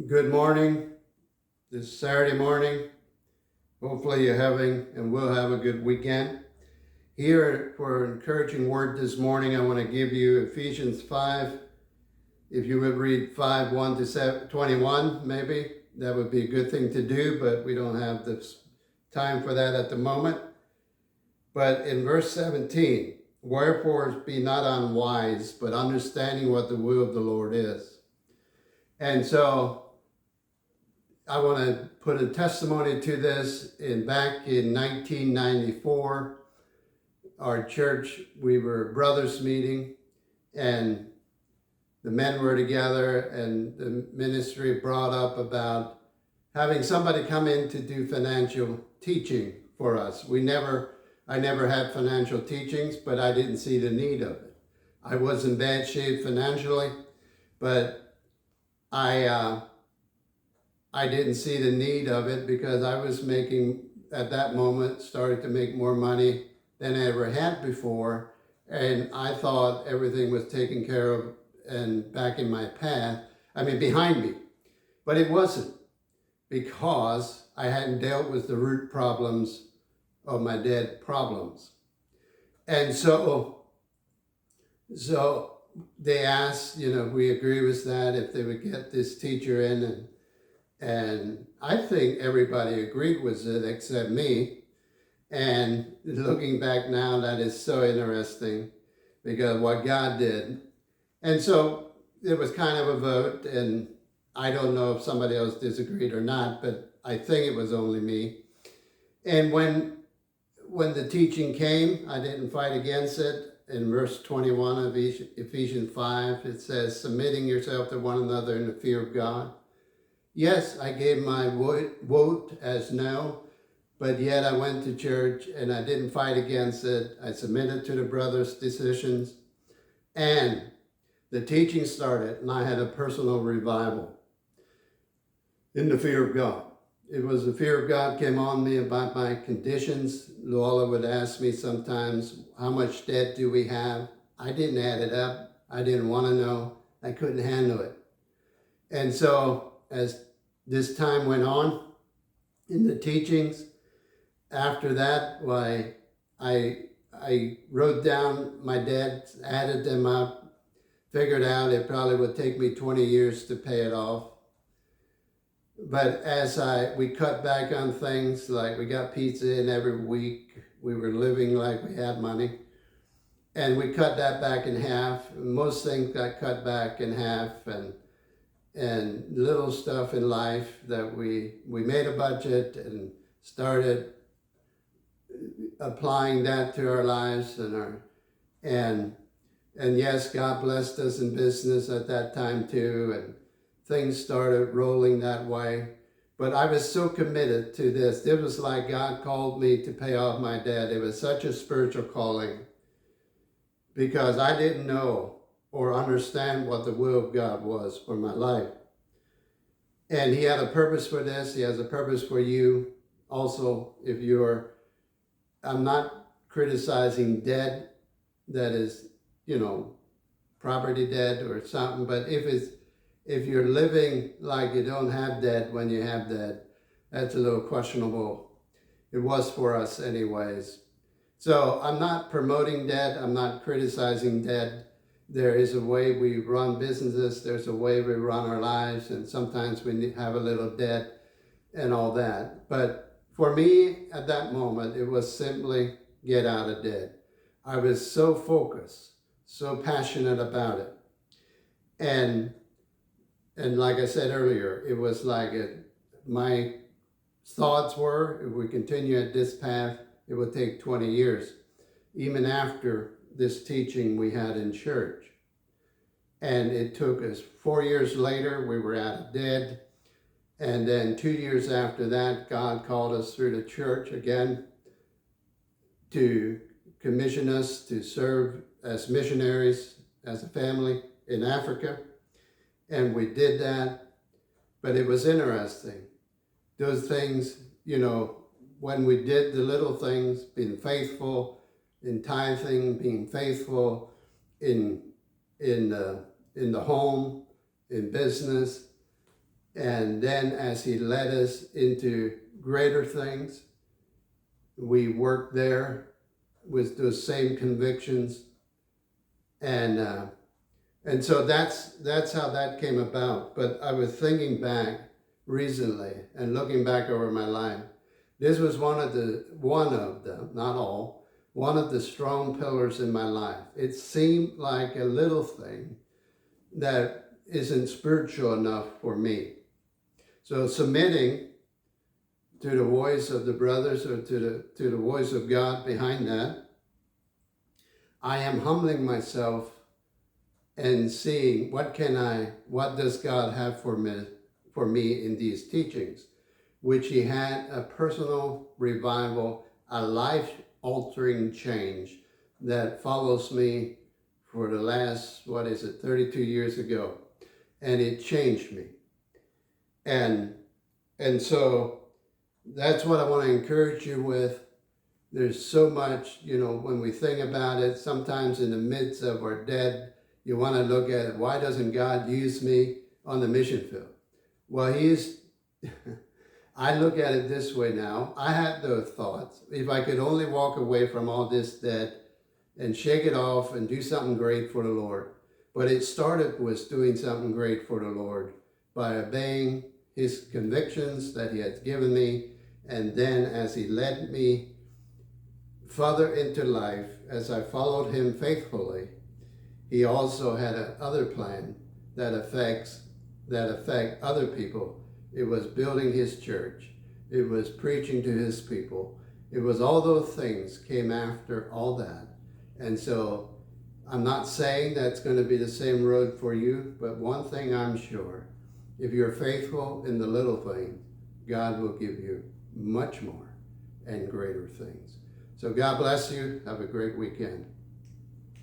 Good morning. This Saturday morning. Hopefully you're having and will have a good weekend. Here for an encouraging word this morning, I want to give you Ephesians 5. If you would read 5, 1 to 21, maybe that would be a good thing to do, but we don't have the time for that at the moment. But in verse 17, wherefore be not unwise, but understanding what the will of the Lord is. And so I want to put a testimony to this. Back in 1994, our church, we were a brothers meeting, and the men were together, and the ministry brought up about having somebody come in to do financial teaching for us. I never had financial teachings, but I didn't see the need of it. I was in bad shape financially, but I didn't see the need of it because I was making, at that moment, started to make more money than I ever had before. And I thought everything was taken care of and back in my path, behind me. But it wasn't, because I hadn't dealt with the root problems of my dead problems. And so they asked, we agree with that, if they would get this teacher in, and I think everybody agreed with it except me. And looking back now, that is so interesting because what God did. And so it was kind of a vote, and I don't know if somebody else disagreed or not, but I think it was only me. And when the teaching came, I didn't fight against it. In verse 21 of Ephesians 5, it says, submitting yourself to one another in the fear of God. Yes, I gave my vote as no, but yet I went to church and I didn't fight against it. I submitted to the brothers' decisions, and the teaching started, and I had a personal revival in the fear of God. It was the fear of God came on me about my conditions. Lola would ask me sometimes, how much debt do we have? I didn't add it up. I didn't want to know. I couldn't handle it. And so as this time went on in the teachings, after that, I wrote down my debts, added them up, figured out it probably would take me 20 years to pay it off. But as we cut back on things, like we got pizza in every week, we were living like we had money, and we cut that back in half. Most things got cut back in half, and little stuff in life that we made a budget and started applying that to our lives and yes, God blessed us in business at that time too, and things started rolling that way. But I was so committed to this. It was like God called me to pay off my debt. It was such a spiritual calling because I didn't know or understand what the will of God was for my life. And he had a purpose for this. He has a purpose for you also. I'm not criticizing debt that is, property debt or something, but if you're living like you don't have debt when you have debt, that's a little questionable. It was for us anyways. So I'm not promoting debt. I'm not criticizing debt. There is a way we run businesses. There's a way we run our lives. And sometimes we have a little debt and all that. But for me, at that moment, it was simply get out of debt. I was so focused, so passionate about it. And like I said earlier, it was like my thoughts were, if we continue at this path, it would take 20 years, even after this teaching we had in church. And it took us 4 years later, we were out of debt. And then 2 years after that, God called us through the church again to commission us to serve as missionaries, as a family in Africa. And we did that, but it was interesting. Those things, when we did the little things, being faithful in tithing, being faithful in the home, in business, And then as he led us into greater things, we worked there with those same convictions. And so that's how that came about. But I was thinking back recently and looking back over my life. This was one of the, not all, one of the strong pillars in my life. It seemed like a little thing that isn't spiritual enough for me. So submitting to the voice of the brothers, or to the voice of God behind that, I am humbling myself and seeing what does God have for me in these teachings, which he had a personal revival, a life-altering change that follows me for the last, 32 years ago. And it changed me. And so that's what I want to encourage you with. There's so much, when we think about it, sometimes in the midst of our dead, you want to look at it. Why doesn't God use me on the mission field? Well, I look at it this way now. I had those thoughts. If I could only walk away from all this dead and shake it off and do something great for the Lord. But it started with doing something great for the Lord by obeying his convictions that he had given me. And then as he led me further into life, as I followed him faithfully, he also had another plan that affect other people. It was building his church. It was preaching to his people. It was all those things came after all that. And so I'm not saying that's going to be the same road for you, but one thing I'm sure, if you're faithful in the little things, God will give you much more and greater things. So God bless you. Have a great weekend.